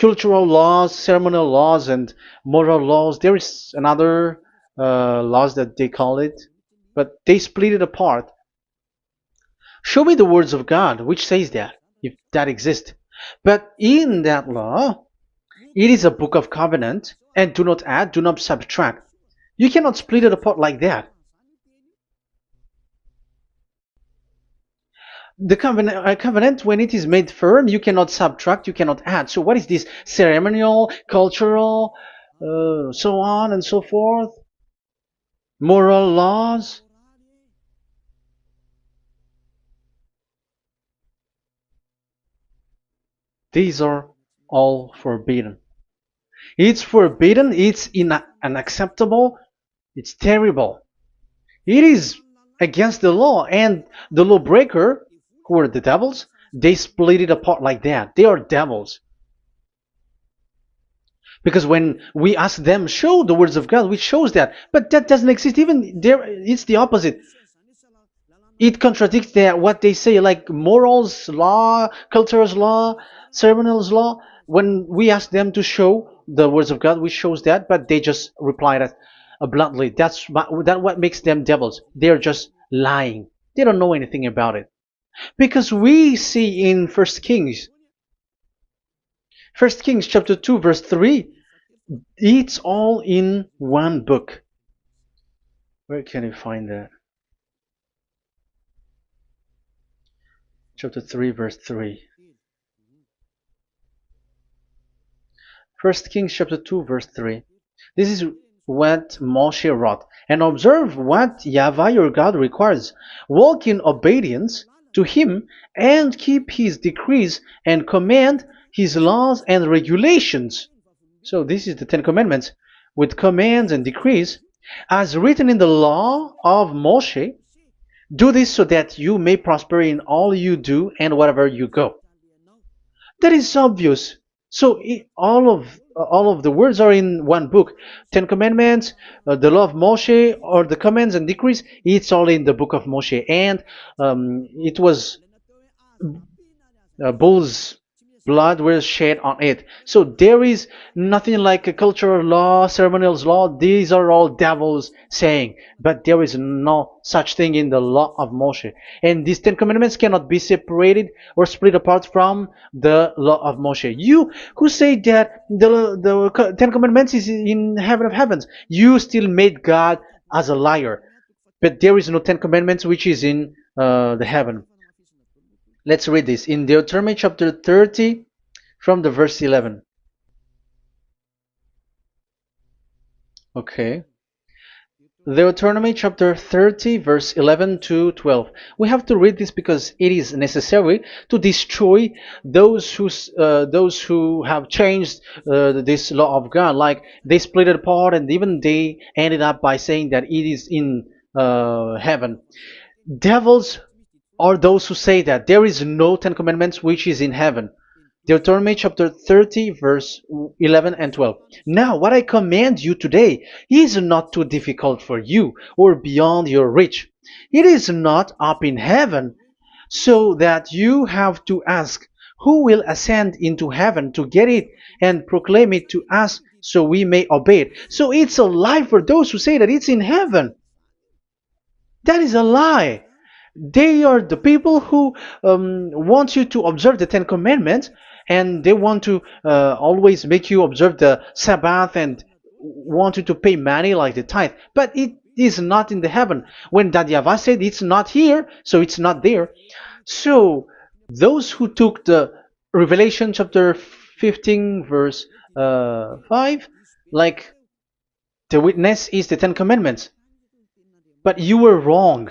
Speaker 1: cultural laws, ceremonial laws, and moral laws. There is another laws that they call it, but they split it apart. Show me the words of God which says that, if that exists. But in that law, it is a book of covenant, and do not add, do not subtract. You cannot split it apart like that. The covenant, when it is made firm, you cannot subtract, you cannot add. So what is this ceremonial, cultural, so on and so forth? Moral laws? These are all forbidden. It's forbidden, it's unacceptable, it's terrible. It is against the law, and the lawbreaker, who are the devils, they split it apart like that. They are devils. Because when we ask them, show the words of God, which shows that, but that doesn't exist. Even there, it's the opposite. It contradicts what they say, like morals law, culture's law, ceremonial's law. When we ask them to show the words of God, which shows that, but they just reply that bluntly. That's what makes them devils. They're just lying. They don't know anything about it. Because we see in First Kings chapter 2 verse 3, it's all in one book. Where can you find that? Chapter 3 verse 3. First Kings chapter 2 verse 3. This is what Moshe wrote. And observe what YAHVAH your God requires. Walk in obedience to him and keep his decrees and command his laws and regulations. So this is the Ten Commandments with commands and decrees as written in the law of Moshe. Do this so that you may prosper in all you do and wherever you go. That is obvious. So all of the words are in one book. Ten Commandments, the law of Moshe, or the commands and decrees. It's all in the book of Moshe, and it was bull's blood was shed on it. So there is nothing like a cultural law, ceremonial law. These are all devils saying, but there is no such thing in the law of Moshe. And these Ten Commandments cannot be separated or split apart from the law of Moshe. You who say that the Ten Commandments is in heaven of heavens, you still made God as a liar. But there is no Ten Commandments which is in the heaven. Let's read this in Deuteronomy chapter 30 from the verse 11. Okay. Deuteronomy chapter 30, verse 11 to 12. We have to read this because it is necessary to destroy those who have changed this law of God. Like they split it apart, and even they ended up by saying that it is in heaven. Devils are those who say that there is no Ten Commandments which is in heaven. Deuteronomy chapter 30, verse 11 and 12. Now, what I command you today is not too difficult for you or beyond your reach. It is not up in heaven, so that you have to ask, who will ascend into heaven to get it and proclaim it to us so we may obey it? So it's a lie for those who say that it's in heaven. That is a lie. They are the people who want you to observe the Ten Commandments, and they want to always make you observe the Sabbath and want you to pay money like the tithe. But it is not in the heaven. When that YAHVAH said it's not here, so it's not there. So those who took the Revelation chapter 15, verse 5, like the witness is the Ten Commandments. But you were wrong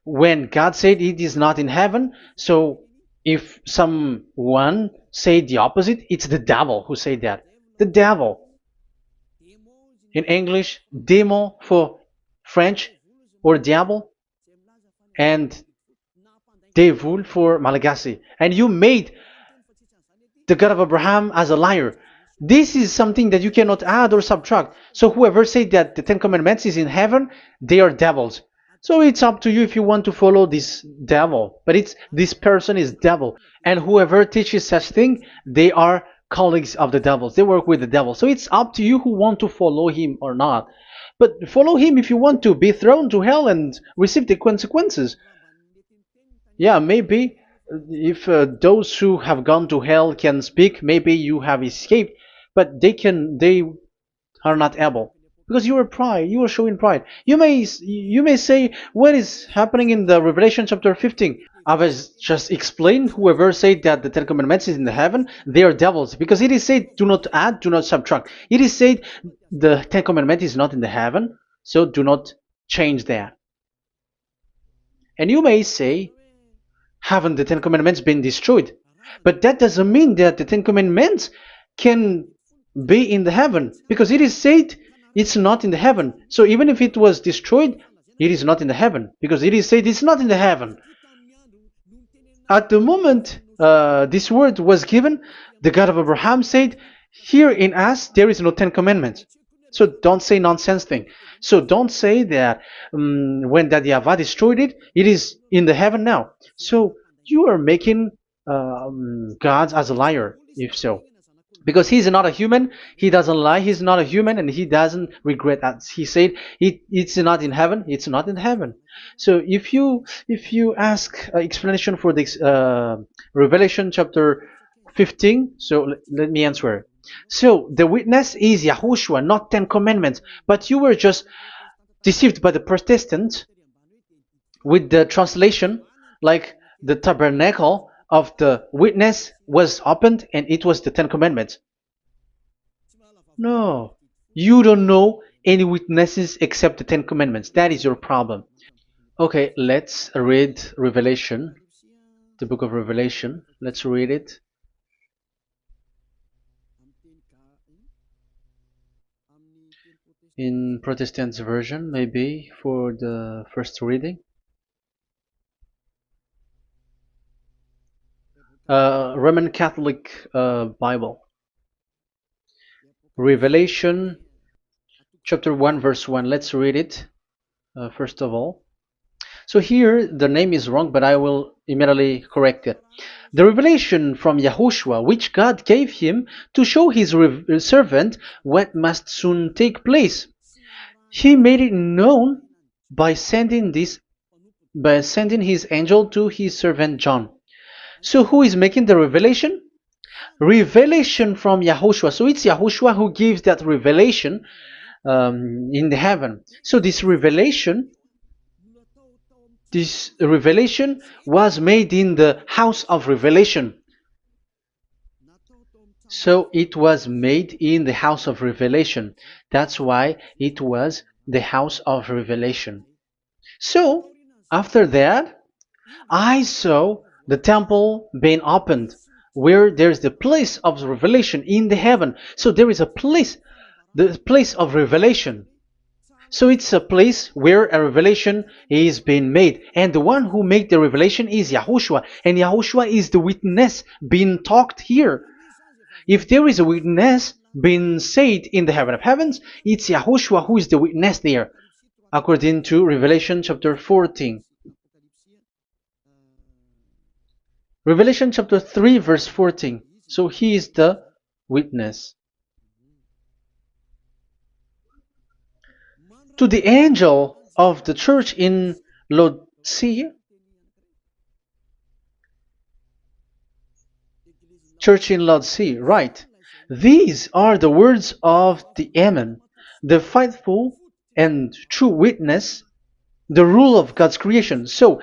Speaker 1: when God said it is not in heaven. So if someone say the opposite, it's the devil who said that. The devil. In English, démon for French, or diable, and devil for Malagasy. And you made the God of Abraham as a liar. This is something that you cannot add or subtract. So whoever said that the Ten Commandments is in heaven, they are devils. So it's up to you if you want to follow this devil. But this person is devil. And whoever teaches such thing, they are colleagues of the devils. They work with the devil. So it's up to you who want to follow him or not. But follow him if you want to be thrown to hell and receive the consequences. Yeah, maybe if those who have gone to hell can speak, maybe you have escaped, but they are not able because you are pride. You are showing pride. You may say, what is happening in the Revelation chapter 15? I was just explained. Whoever said that the Ten Commandments is in the heaven, they are devils, because it is said, do not add, do not subtract. It is said the Ten Commandment is not in the heaven, so do not change that. And you may say, haven't the Ten Commandments been destroyed? But that doesn't mean that the Ten Commandments can be in the heaven, because it is said it's not in the heaven. So even if it was destroyed, it is not in the heaven, because it is said it's not in the heaven. At the moment this word was given, the God of Abraham said, here in us there is no Ten Commandments. So don't say nonsense thing. So don't say that when that YAHVAH destroyed it, it is in the heaven now. So you are making God as a liar, if so. Because he's not a human, he doesn't lie, he's not a human, and he doesn't regret that. He said it's not in heaven, it's not in heaven. So if you ask explanation for this Revelation chapter 15, so let me answer. So the witness is YAHOSHUAH, not Ten Commandments. But you were just deceived by the Protestants with the translation, like the tabernacle of the witness was opened and it was the Ten Commandments. No, you don't know any witnesses except the Ten Commandments. That is your problem. Okay, let's read Revelation, the book of Revelation. Let's read it. In Protestant version, maybe for the first reading. Roman Catholic Bible. Revelation chapter 1 verse 1. Let's read it first of all. So here the name is wrong, but I will immediately correct it. The revelation from YAHOSHUAH, which God gave him to show his servant what must soon take place. He made it known by sending his angel to his servant John. So who is making the revelation? Revelation from YAHOSHUAH. So it's YAHOSHUAH who gives that revelation in the heaven. So this revelation was made in the house of revelation. So it was made in the house of revelation. That's why it was the house of revelation. So, after that, I saw the temple being opened, where there's the place of revelation in the heaven. So there is a place, the place of revelation. So it's a place where a revelation is being made. And the one who made the revelation is YAHOSHUAH. And YAHOSHUAH is the witness being talked here. If there is a witness being said in the heaven of heavens, it's YAHOSHUAH who is the witness there, according to Revelation chapter 14. Revelation chapter 3 verse 14. So he is the witness. To the angel of the church in Laodicea, church in Laodicea, right? These are the words of the Amen, the faithful and true witness, the rule of God's creation. So,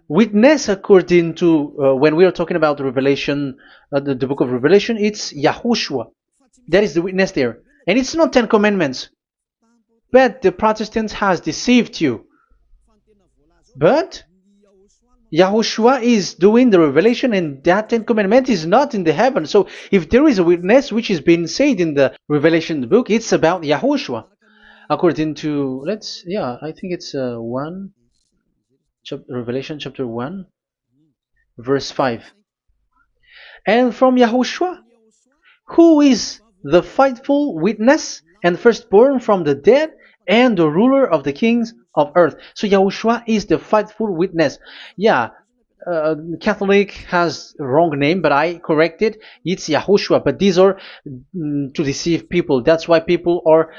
Speaker 1: witness according to when we are talking about Revelation, the book of Revelation, it's YAHOSHUAH. That is the witness there, and it's not 10 Commandments. But the Protestants has deceived you. But YAHOSHUAH is doing the revelation, and that 10 Commandment is not in the heaven. So if there is a witness which is being said in the Revelation book, it's about YAHOSHUAH. According to, I think it's Revelation chapter 1, verse 5. And from YAHOSHUAH, who is the faithful witness and firstborn from the dead, and the ruler of the kings of earth. So YAHOSHUAH is the faithful witness. Catholic has wrong name, but I corrected. It's YAHOSHUAH. But these are to deceive people. That's why people are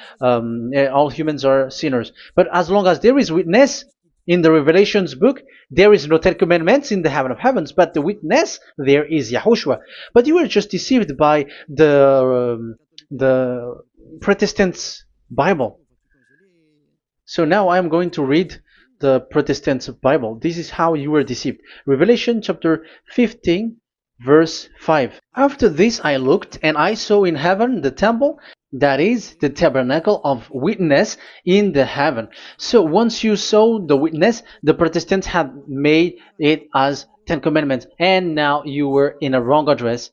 Speaker 1: all humans are sinners. But as long as there is witness in the Revelations book, there is no 10 Commandments in the heaven of heavens, but the witness there is YAHOSHUAH. But you were just deceived by the Protestants' Bible. So now I'm going to read the Protestants' Bible. This is how you were deceived. Revelation chapter 15, verse 5. After this I looked, and I saw in heaven the temple, that is the tabernacle of witness in the heaven. So once you saw the witness, the Protestants had made it as 10 Commandments, and now you were in a wrong address.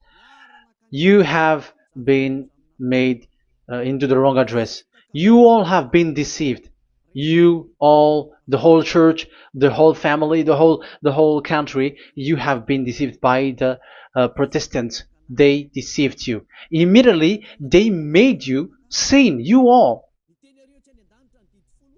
Speaker 1: You have been made into the wrong address. You all have been deceived. You all, the whole church, the whole family, the whole country, you have been deceived by the Protestants. They deceived you. Immediately, they made you sin. You all.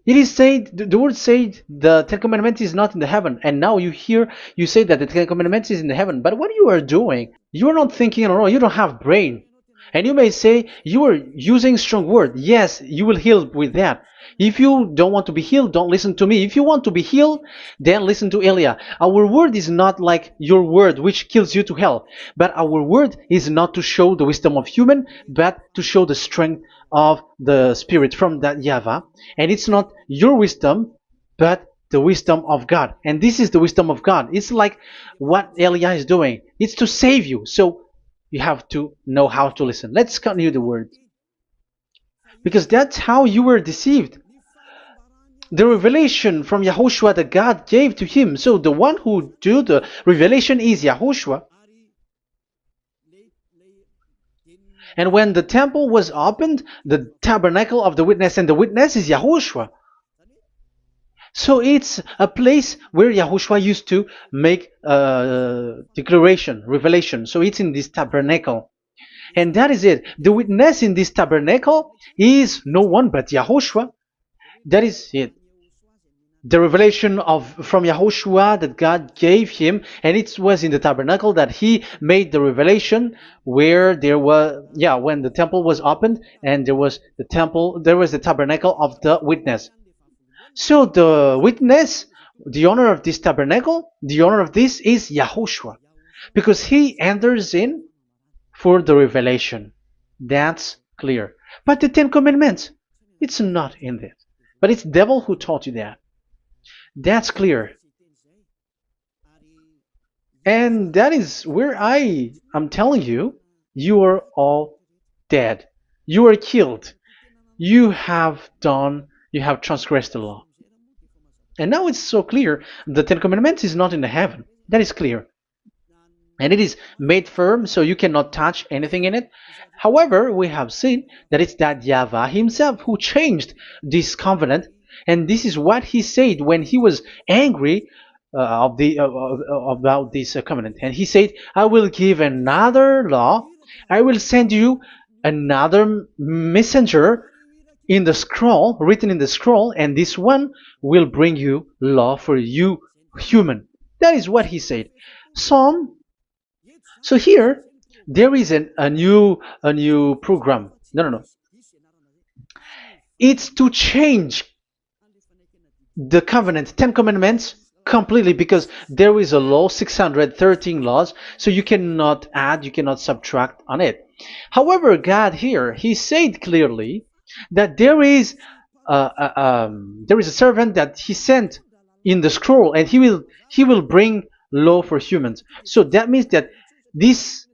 Speaker 1: It is said, the word said, the 10 Commandments is not in the heaven. And now you hear, you say that the 10 Commandments is in the heaven. But what you are doing, you are not thinking at all. You don't have brain. And you may say, you are using strong word. Yes, you will heal with that. If you don't want to be healed, don't listen to me. If you want to be healed, then listen to Elia. Our word is not like your word, which kills you to hell. But our word is not to show the wisdom of human, but to show the strength of the Spirit from that YAHVAH. And it's not your wisdom, but the wisdom of God. And this is the wisdom of God. It's like what Elia is doing. It's to save you. So you have to know how to listen. Let's continue the word. Because that's how you were deceived. The revelation from YAHOSHUAH that God gave to him. So the one who do the revelation is YAHOSHUAH. And when the temple was opened, the tabernacle of the witness, and the witness is YAHOSHUAH. So it's a place where YAHOSHUAH used to make declaration, revelation. So it's in this tabernacle. And that is it. The witness in this tabernacle is no one but YAHOSHUAH. That is it. The revelation from YAHOSHUAH that God gave him, and it was in the tabernacle that he made the revelation, where there was, when the temple was opened, and there was the tabernacle of the witness. So the witness, the owner of this tabernacle, the owner of this is YAHOSHUAH, because he enters in for the revelation. That's clear. But the 10 Commandments, it's not in this. But it's the devil who taught you that. That's clear. And that is where I am telling you, you are all dead. You are killed. You have done You have transgressed the law. And now it's so clear. The Ten Commandments is not in the heaven. That is clear. And it is made firm, so you cannot touch anything in it. However, we have seen that it's that YAHVAH himself who changed this covenant, and this is what he said when he was angry about this covenant. And he said, "I will give another law. I will send you another messenger in the scroll, written in the scroll, and this one will bring you law for you, human." That is what he said. Psalm so here there is a new program. No, no, no. It's to change the covenant, Ten Commandments completely, because there is a law, 613 laws, so you cannot add, you cannot subtract on it. However, God here, He said clearly that there is a servant that He sent in the scroll, and He will bring law for humans. So that means that this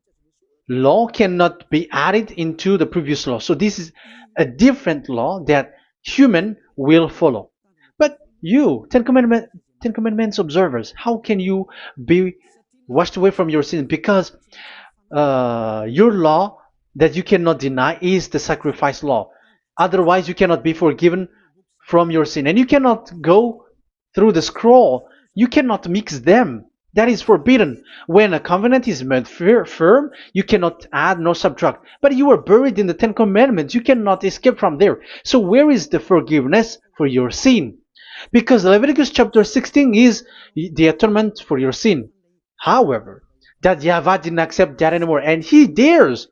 Speaker 1: law cannot be added into the previous law. So this is a different law that human will follow. But you, Ten Commandments observers, how can you be washed away from your sin? Because your law that you cannot deny is the sacrifice law. Otherwise, you cannot be forgiven from your sin. And you cannot go through the scroll. You cannot mix them. That is forbidden. When a covenant is made firm, you cannot add nor subtract. But you are buried in the Ten Commandments. You cannot escape from there. So where is the forgiveness for your sin? Because Leviticus chapter 16 is the atonement for your sin. However, that YAHVAH didn't accept that anymore. And he dares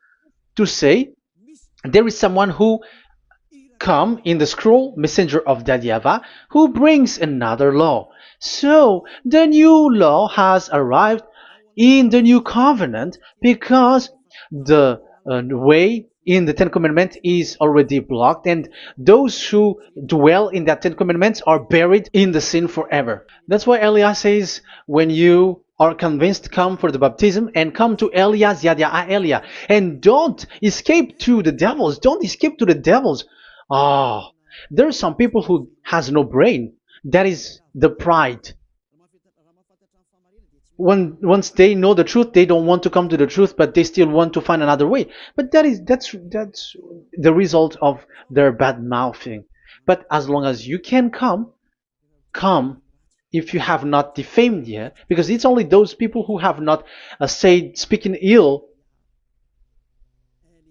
Speaker 1: to say there is someone who come in the scroll, messenger of that YAHVAH, who brings another law. So the new law has arrived in the new covenant because the way in the Ten Commandments is already blocked, and those who dwell in that Ten Commandments are buried in the sin forever. That's why Elias says, when you are convinced, come for the baptism and come to Elias, Yada Elia, and don't escape to the devils. Don't escape to the devils. Ah, there are some people who has no brain. That is the pride. Once they know the truth, they don't want to come to the truth, but they still want to find another way. But that's the result of their bad mouthing. But as long as you can come if you have not defamed yet, because it's only those people who have not said speaking ill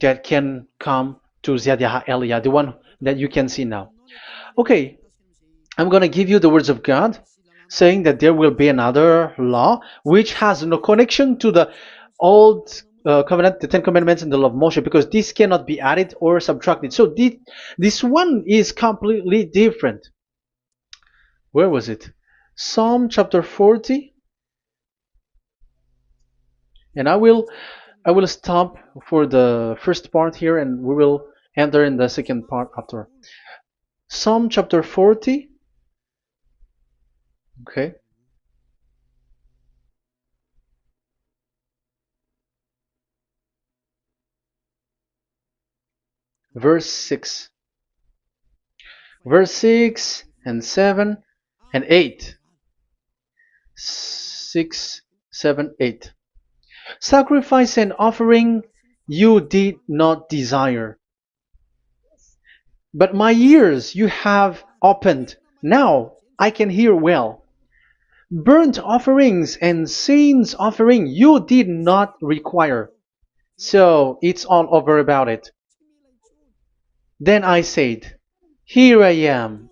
Speaker 1: that can come to Ziadia Elia, the one that you can see now. Okay, I'm going to give you the words of God, saying that there will be another law which has no connection to the old covenant, the Ten Commandments and the law of Moshe, because this cannot be added or subtracted. So this one is completely different. Where was it? Psalm chapter 40. And I will stop for the first part here, and we will enter in the second part after. Psalm chapter 40. Okay. Verse 6. Verse 6 and 7 and 8. 6, 7, 8. Sacrifice and offering you did not desire, but my ears you have opened. Now I can hear well. Burnt offerings and sins offering you did not require. So it's all over about it. Then I said, here I am.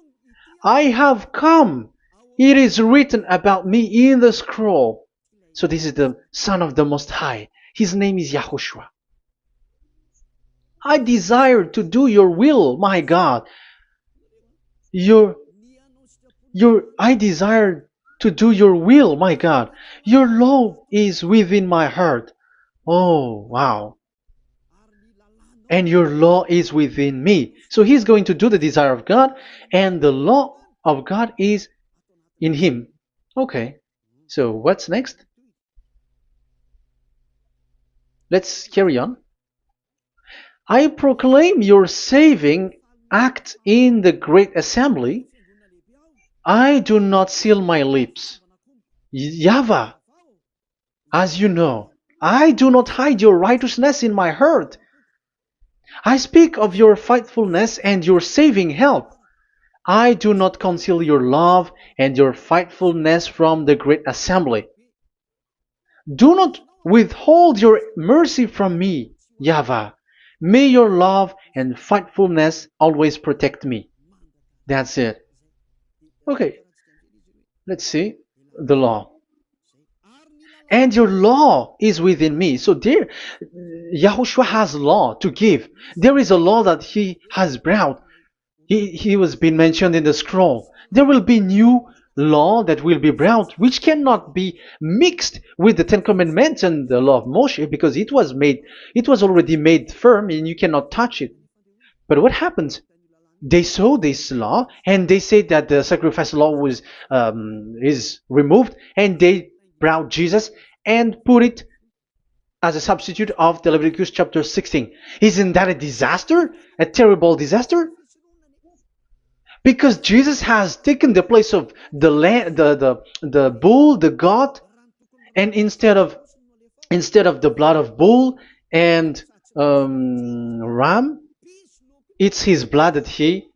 Speaker 1: I have come. It is written about me in the scroll. So this is the Son of the Most High. His name is YAHOSHUAH. I desire to do your will, my God. I desire to do your will, my God. Your law is within my heart. Oh, wow. And your law is within me. So he's going to do the desire of God, and the law of God is in him. Okay. So what's next? Let's carry on. I proclaim your saving act in the great assembly, I do not seal my lips. YAHVAH, as you know, I do not hide your righteousness in my heart. I speak of your faithfulness and your saving help. I do not conceal your love and your faithfulness from the great assembly. Do not withhold your mercy from me, YAHVAH. May your love and faithfulness always protect me. That's it. Okay, let's see the law. And your law is within me. So there, Yahushua has law to give. There is a law that he has brought. He was being mentioned in the scroll. There will be new law that will be brought, which cannot be mixed with the Ten Commandments and the law of Moshe, because it was already made firm, and you cannot touch it. But what happens? They saw this law, and they said that the sacrifice law was is removed, and they brought Jesus and put it as a substitute of the Leviticus chapter 16. Isn't that a disaster? A terrible disaster? Because Jesus has taken the place of the the bull, the goat, and instead of the blood of bull and ram, it's his blood that he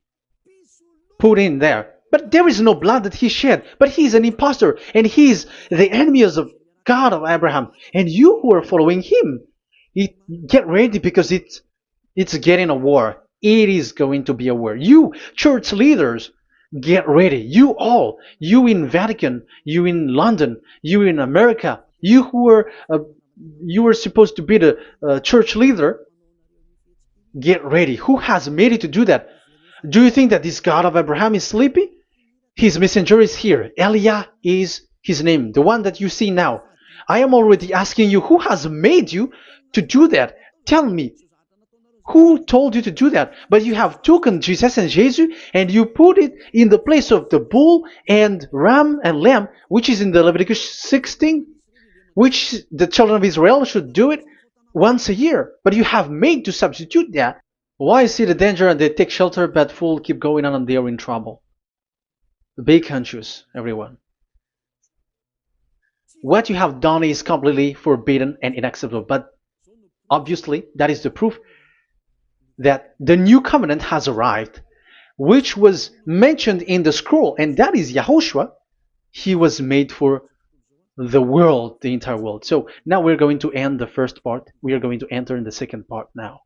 Speaker 1: put in there. But there is no blood that he shed. But he's an impostor, and he's the enemy of God of Abraham. And you who are following him, get ready, because it's getting a war. It is going to be a war. You church leaders, get ready. You all, you in Vatican, you in London, you in America, you were supposed to be the church leader. Get ready. Who has made it to do that? Do you think that this God of Abraham is sleepy? His messenger is here. Eliah is his name, the one that you see now. I am already asking you, who has made you to do that? Tell me, who told you to do that? But you have taken Jesus and Jesus, and you put it in the place of the bull and ram and lamb, which is in the Leviticus 16, which the children of Israel should do it once a year. But you have made to substitute that. Why see the danger and they take shelter, but fool keep going on and they are in trouble? Be conscious, everyone. What you have done is completely forbidden and unacceptable. But obviously, that is the proof that the new covenant has arrived, which was mentioned in the scroll, and that is Yahushua. He was made for the world, the entire world. So now we're going to end the first part. We are going to enter in the second part now.